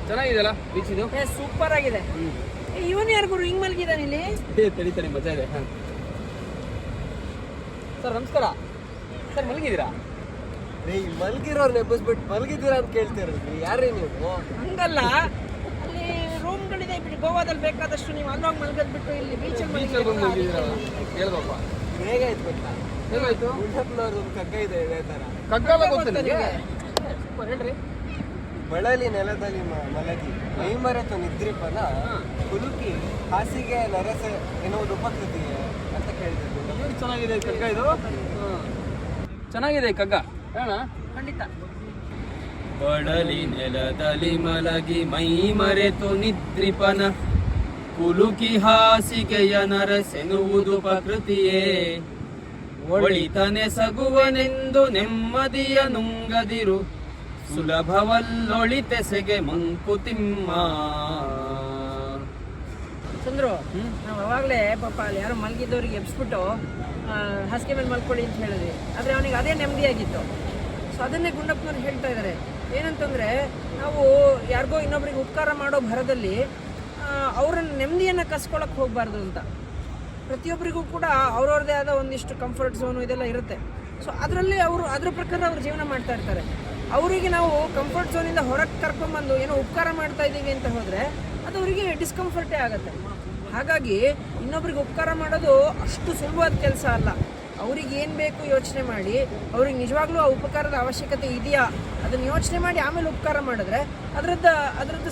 ಚೆನ್ನಾಗಿದೆಯಲ್ಲ beach ಇದು? Super ಆಗಿದೆ. ಇವನ್ ಯಾರು ಗುರು ಹಿಂಗ್ ಮಲಗಿದಾನೆ ಇಲ್ಲಿ? ತಡಿ ಮಜಾ ಇದೆ. ಸರ್ ನಮಸ್ಕಾರ. ಸರ್ ಮಲಗಿದ್ದೀರಾ? ಮಲಗಿರೋರ್ ನೆಬ್ಬಸ್ಬಿಟ್ಟು ಮಲಗಿದ್ದೀರಾ ಅಂತ ಕೇಳ್ತಿರಲ್ರಿ, ಯಾರೇ ನೀವು? ಹಂಗಲ್ಲ, ಅಲ್ಲಿ ರೂಮ್ಗಳಿದೆ ಬಿಡಿ, ಗೋವಾದಲ್ಲಿ ಬೇಕಾದಷ್ಟು. ನೀವು ಅಲ್ಲೋಗಿ ಮಲಗದ್ ಬಿಟ್ಟು ಇಲ್ಲಿ ಬೀಚಲ್ಲಿ ಹೇಳ್ಬಪ್ಪ. ಹೇಗಾಯ್ತು ಗೊತ್ತಾ? ಹೇಗಾಯ್ತು? ಗುಂಡಪ್ಪನವ್ರು ಒಂದು ಕಗ್ಗ ಇದೆ ಇದೇ ತರ. ಕಗ್ಗಲ್ಲ ಗೊತ್ತಿಲ್ಲ. ಸೂಪರ್ ಹೇಳ್ರಿ. ಬಳಲಿ ನೆಲದಲ್ಲಿ ಮಲಗಿ ಮೈ ಮರೆತು ನಿದ್ರಿಪನ ಕುಲುಕಿ ಹಾಸಿಗೆ ನರಸೆ ಎನ್ನುವುದು ಉಪಕೃತಿಯೇ ಅಂತ ಕೇಳ್ತಿದ್ದೆ. ಚೆನ್ನಾಗಿದೆ ಕಗ್ಗ ಇದು. ಚೆನ್ನಾಗಿದೆ ಕಗ್ಗ ಹೇಳ. ಖಂಡಿತ. ಬಳಲಿ ನೆಲದಲ್ಲಿ ಮಲಗಿ ಮೈ ಮರೆತು ನಿದ್ರಿಪನ ಕುಲುಕಿ ಹಾಸಿಗೆಯ ನರಸೆನುವುದು ಪ್ರಕೃತಿಯೇ ಒಳಿತನೆ ಸಗುವನೆಂದು ನೆಮ್ಮದಿಯ ನುಂಗದಿರು ಸುಲಭವಲ್ಲೊಳಿತೆಸೆಗೆ ಮಂಕುತಿಮ್ಮ. ಚಂದ್ರು, ನಾವು ಅವಾಗಲೇ ಪಾಪ ಅಲ್ಲಿ ಯಾರೋ ಮಲಗಿದ್ದವ್ರಿಗೆ ಎಬ್ಸ್ಬಿಟ್ಟು ಹಾಸಿಗೆ ಮೇಲೆ ಮಲ್ಕೊಳ್ಳಿ ಅಂತ ಹೇಳಿದ್ವಿ. ಆದರೆ ಅವನಿಗೆ ಅದೇ ನೆಮ್ಮದಿಯಾಗಿತ್ತು. ಸೊ ಅದನ್ನೇ ಗುಂಡಪ್ಪನವ್ರು ಹೇಳ್ತಾ ಇದ್ದಾರೆ. ಏನಂತಂದರೆ, ನಾವು ಯಾರಿಗೋ ಇನ್ನೊಬ್ರಿಗೆ ಉಪಕಾರ ಮಾಡೋ ಭರದಲ್ಲಿ ಅವರ ನೆಮ್ಮದಿಯನ್ನು ಕಸ್ಕೊಳ್ಳೋಕೆ ಹೋಗಬಾರ್ದು ಅಂತ. ಪ್ರತಿಯೊಬ್ಬರಿಗೂ ಕೂಡ ಅವ್ರವ್ರದ್ದೇ ಆದ ಒಂದಿಷ್ಟು ಕಂಫರ್ಟ್ ಝೋನು ಇದೆಲ್ಲ ಇರುತ್ತೆ. ಸೊ ಅದರಲ್ಲಿ ಅದ್ರ ಪ್ರಕಾರ ಅವ್ರು ಜೀವನ ಮಾಡ್ತಾ ಇರ್ತಾರೆ. ಅವರಿಗೆ ನಾವು ಕಂಫರ್ಟ್ ಝೋನಿಂದ ಹೊರಗೆ ಕರ್ಕೊಂಬಂದು ಏನೋ ಉಪಕಾರ ಮಾಡ್ತಾ ಇದ್ದೀವಿ ಅಂತ ಹೋದರೆ ಅದು ಅವರಿಗೆ ಡಿಸ್ಕಂಫರ್ಟೇ ಆಗುತ್ತೆ. ಹಾಗಾಗಿ ಇನ್ನೊಬ್ರಿಗೆ ಉಪಕಾರ ಮಾಡೋದು ಅಷ್ಟು ಸುಲಭವಾದ ಕೆಲಸ ಅಲ್ಲ. ಅವ್ರಿಗೆ ಏನು ಬೇಕು ಯೋಚನೆ ಮಾಡಿ, ಅವ್ರಿಗೆ ನಿಜವಾಗ್ಲೂ ಆ ಉಪಕಾರದ ಅವಶ್ಯಕತೆ ಇದೆಯಾ ಅದನ್ನು ಯೋಚನೆ ಮಾಡಿ ಆಮೇಲೆ ಉಪಕಾರ ಮಾಡಿದ್ರೆ ಅದರದ್ದು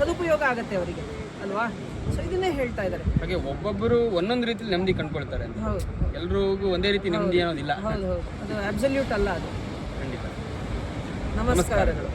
ಸದುಪಯೋಗ ಆಗುತ್ತೆ ಅವರಿಗೆ, ಅಲ್ವಾ? ಸೊ ಇದನ್ನೇ ಹೇಳ್ತಾ ಇದ್ದಾರೆ. ಹಾಗೆ ಒಬ್ಬೊಬ್ಬರು ಒಂದೊಂದು ರೀತಿಯಲ್ಲಿ ನೆಮ್ಮದಿ ಕಂಡುಕೊಳ್ತಾರೆ. ಹೌದು, ಎಲ್ರಿಗೂ ಒಂದೇ ರೀತಿ ನೆಮ್ಮದಿ ಅನ್ನೋದಿಲ್ಲ. ಹೌದು, ಅದು ಅಬ್ಸಲ್ಯೂಟ್ ಅಲ್ಲ ಅದು. ಖಂಡಿತ. ನಮಸ್ಕಾರಗಳು.